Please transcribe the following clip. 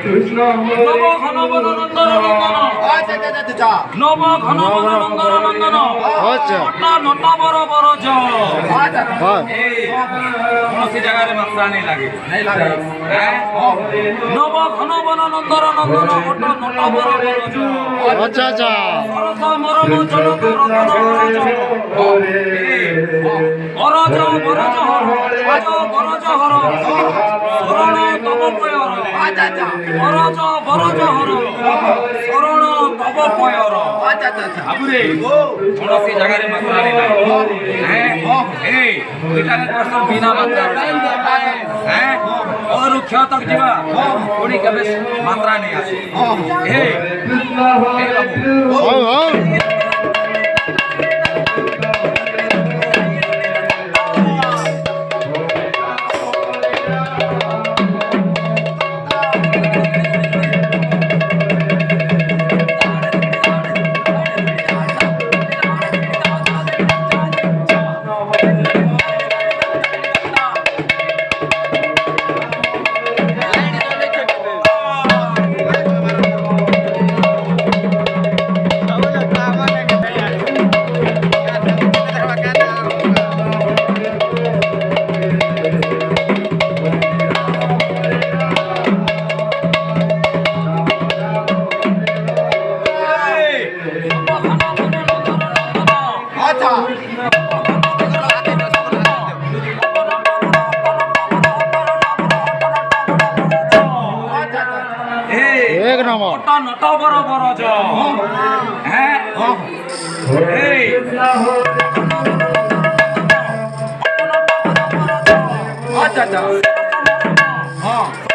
কৃষ্ণ নব ঘন বননন্দন নন্দন আচ্ছা নব ঘন বননন্দন নন্দন আচ্ছা নটা বড় বড় জ আচ্ছা এই কোনসি জায়গায় মাত্রা নেই লাগে নব ঘন বননন্দন নন্দন নটা বড় বড় জ আচ্ছা আচ্ছা সরস মরম জনক রতন বরজ বরজ হর বরজ হর শরণ তব পয়র আচ্ছা আচ্ছা বরজ বরজ হর শরণ তব পয়র আচ্ছা আচ্ছা আবুরে কোনসি জায়গায় মাত্রা নেই হ্যাঁ এই এটাকে করছ বিনা মাত্রা হ্যাঁ অরুক্ষ তক ଯିବା কোনি কেবে মাত্রা নেই আছে এই বাবু এক নম্বর নটা বড় বড় জ হ্যাঁ এই আচ্ছা আচ্ছা হ্যাঁ